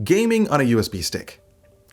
Gaming on a USB stick.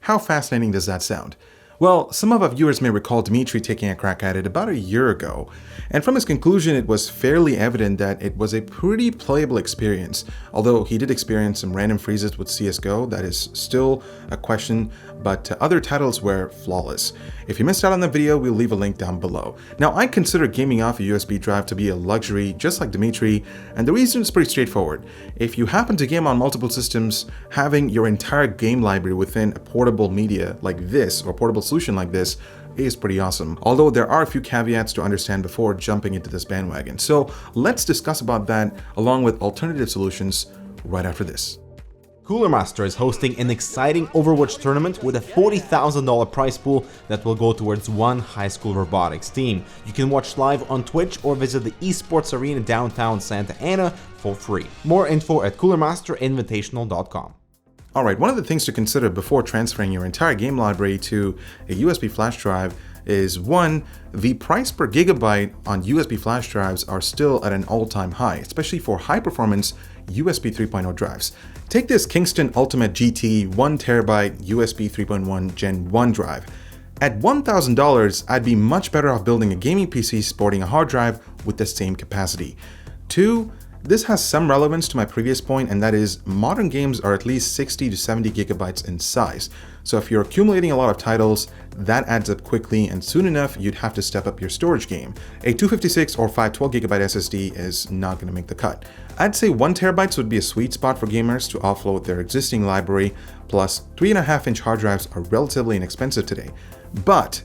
How fascinating does that sound? Well, some of our viewers may recall Dmitry taking a crack at it about a year ago, and from his conclusion it was fairly evident that it was a pretty playable experience, although he did experience some random freezes with CSGO. That is still a question, but other titles were flawless. If you missed out on the video, we'll leave a link down below. Now, I consider gaming off a USB drive to be a luxury, just like Dmitry, and the reason is pretty straightforward. If you happen to game on multiple systems, having your entire game library within a portable media like this, or portable solution like this, is pretty awesome. Although there are a few caveats to understand before jumping into this bandwagon. So let's discuss about that along with alternative solutions right after this. Cooler Master is hosting an exciting Overwatch tournament with a $40,000 prize pool that will go towards one high school robotics team. You can watch live on Twitch or visit the esports arena downtown Santa Ana for free. More info at coolermasterinvitational.com. Alright, one of the things to consider before transferring your entire game library to a USB flash drive is 1. The price per gigabyte on USB flash drives are still at an all-time high, especially for high-performance USB 3.0 drives. Take this Kingston Ultimate GT 1TB USB 3.1 Gen 1 drive. At $1,000, I'd be much better off building a gaming PC sporting a hard drive with the same capacity. 2. This has some relevance to my previous point, and that is modern games are at least 60 to 70 gigabytes in size. So if you're accumulating a lot of titles, that adds up quickly, and soon enough you'd have to step up your storage game. A 256 or 512 gigabyte SSD is not going to make the cut. I'd say 1 terabyte would be a sweet spot for gamers to offload their existing library, plus 3.5-inch hard drives are relatively inexpensive today. But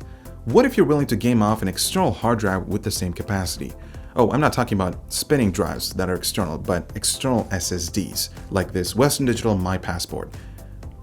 what if you're willing to game off an external hard drive with the same capacity? Oh, I'm not talking about spinning drives that are external, but external SSDs, like this Western Digital My Passport.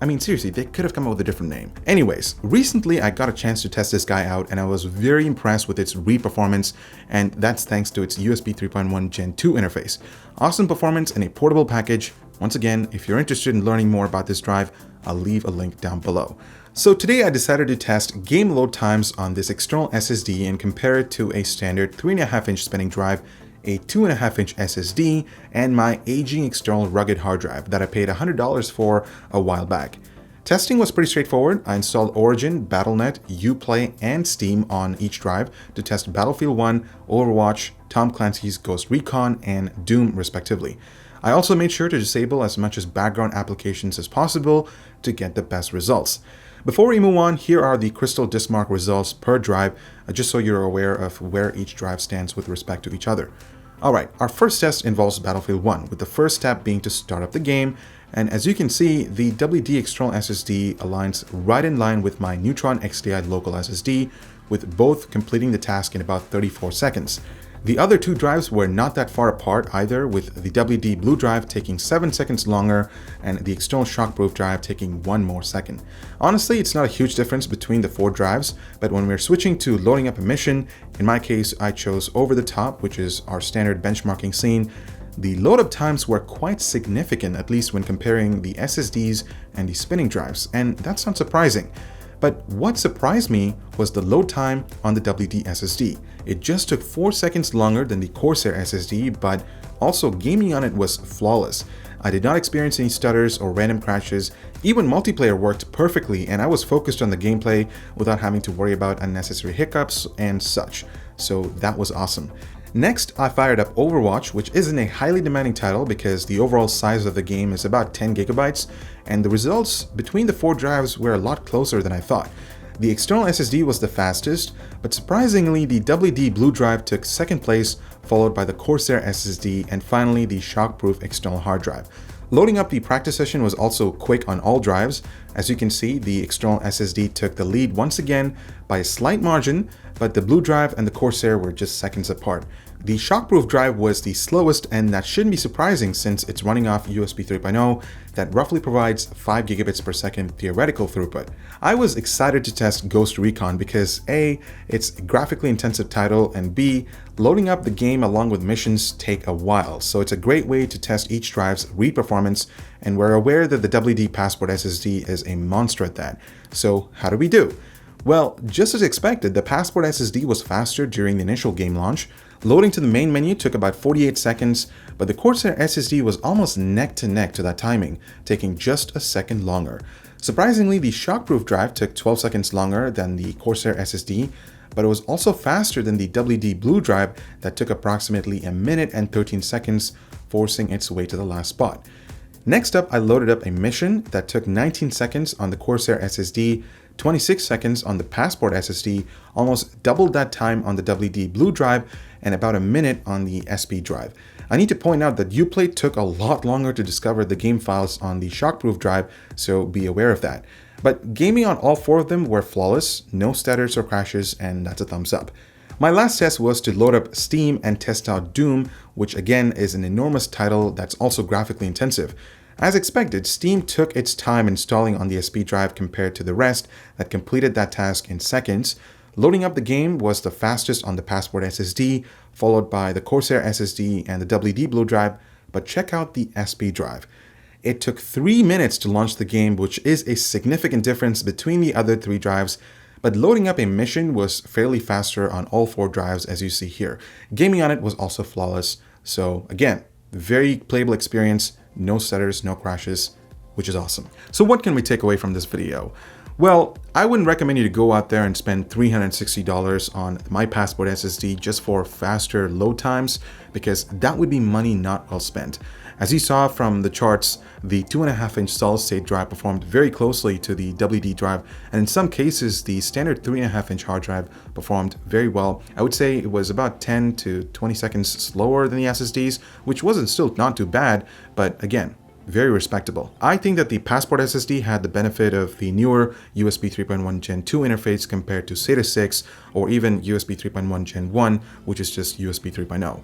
I mean, seriously, they could have come up with a different name. Anyways, recently I got a chance to test this guy out and I was very impressed with its read performance, and that's thanks to its USB 3.1 Gen 2 interface. Awesome performance in a portable package. Once again, if you're interested in learning more about this drive, I'll leave a link down below. So today I decided to test game load times on this external SSD and compare it to a standard 3.5-inch spinning drive, a 2.5-inch SSD, and my aging external rugged hard drive that I paid $100 for a while back. Testing was pretty straightforward. I installed Origin, Battle.net, Uplay, and Steam on each drive to test Battlefield 1, Overwatch, Tom Clancy's Ghost Recon, and Doom respectively. I also made sure to disable as much as background applications as possible to get the best results. Before we move on, here are the Crystal Disk Mark results per drive, just so you're aware of where each drive stands with respect to each other. Alright, our first test involves Battlefield 1, with the first step being to start up the game, and as you can see, the WD external SSD aligns right in line with my Neutron XTI local SSD, with both completing the task in about 34 seconds. The other two drives were not that far apart either, with the WD Blue drive taking 7 seconds longer and the external shockproof drive taking 1 more second. Honestly, it's not a huge difference between the 4 drives, but when we're switching to loading up a mission, in my case I chose Over the Top, which is our standard benchmarking scene. The load up times were quite significant, at least when comparing the SSDs and the spinning drives, and that's not surprising. But what surprised me was the load time on the WD SSD. It just took 4 seconds longer than the Corsair SSD, but also gaming on it was flawless. I did not experience any stutters or random crashes. Even multiplayer worked perfectly, and I was focused on the gameplay without having to worry about unnecessary hiccups and such. So that was awesome. Next, I fired up Overwatch, which isn't a highly demanding title because the overall size of the game is about 10 gigabytes, and the results between the 4 drives were a lot closer than I thought. The external SSD was the fastest, but surprisingly the WD Blue drive took second place, followed by the Corsair SSD, and finally the shockproof external hard drive. Loading up the practice session was also quick on all drives. As you can see, the external SSD took the lead once again by a slight margin, but the Blue drive and the Corsair were just seconds apart. The shockproof drive was the slowest, and that shouldn't be surprising since it's running off USB 3.0 that roughly provides 5 gigabits per second theoretical throughput. I was excited to test Ghost Recon because A, it's a graphically intensive title, and B, loading up the game along with missions take a while, so it's a great way to test each drive's read performance, and we're aware that the WD Passport SSD is a monster at that. So how do we do? Well, just as expected, the Passport SSD was faster during the initial game launch. Loading to the main menu took about 48 seconds, but the Corsair SSD was almost neck to neck to that timing, taking just a second longer. Surprisingly, the Shockproof drive took 12 seconds longer than the Corsair SSD, but it was also faster than the WD Blue drive that took approximately a minute and 13 seconds, forcing its way to the last spot. Next up, I loaded up a mission that took 19 seconds on the Corsair SSD, 26 seconds on the Passport SSD, almost doubled that time on the WD Blue drive, and about a minute on the SP drive. I need to point out that Uplay took a lot longer to discover the game files on the Shockproof drive, so be aware of that. But gaming on all 4 of them were flawless, no stutters or crashes, and that's a thumbs up. My last test was to load up Steam and test out Doom, which again is an enormous title that's also graphically intensive. As expected, Steam took its time installing on the SP drive compared to the rest that completed that task in seconds. Loading up the game was the fastest on the Passport SSD, followed by the Corsair SSD and the WD Blue drive, but check out the SP drive. It took 3 minutes to launch the game, which is a significant difference between the other 3 drives, but loading up a mission was fairly faster on all 4 drives as you see here. Gaming on it was also flawless, so again, very playable experience, no stutters, no crashes, which is awesome. So what can we take away from this video? Well, I wouldn't recommend you to go out there and spend $360 on my Passport SSD just for faster load times, because that would be money not well spent. As you saw from the charts, the 2.5-inch solid-state drive performed very closely to the WD drive, and in some cases, the standard 3.5-inch hard drive performed very well. I would say it was about 10 to 20 seconds slower than the SSDs, which wasn't still not too bad, but again, very respectable. I think that the Passport SSD had the benefit of the newer USB 3.1 Gen 2 interface compared to SATA 6 or even USB 3.1 Gen 1, which is just USB 3.0.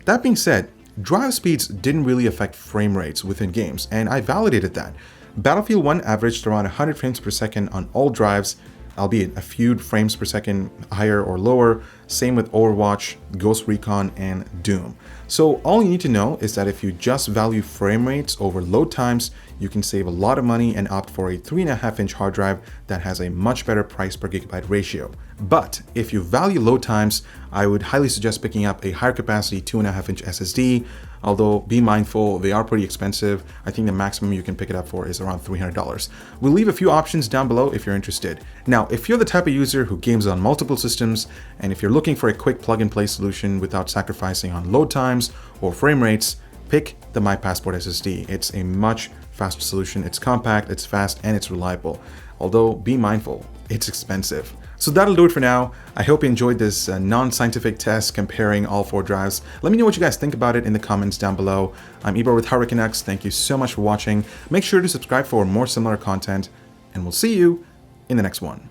That being said, drive speeds didn't really affect frame rates within games, and I validated that. Battlefield 1 averaged around 100 frames per second on all drives, albeit a few frames per second higher or lower. Same with Overwatch, Ghost Recon, and Doom. So all you need to know is that if you just value frame rates over load times, you can save a lot of money and opt for a 3.5-inch hard drive that has a much better price per gigabyte ratio. But if you value load times, I would highly suggest picking up a higher capacity 2.5-inch SSD, although be mindful, they are pretty expensive. I think the maximum you can pick it up for is around $300. We'll leave a few options down below if you're interested. Now, if you're the type of user who games on multiple systems, and if you're looking for a quick plug-and-play solution without sacrificing on load times or frame rates, pick the My Passport SSD. It's a much faster solution. It's compact, it's fast, and it's reliable. Although, be mindful, it's expensive. So that'll do it for now. I hope you enjoyed this non-scientific test comparing all 4 drives. Let me know what you guys think about it in the comments down below. I'm Ibor with HardwareCanucks. Thank you so much for watching. Make sure to subscribe for more similar content, and we'll see you in the next one.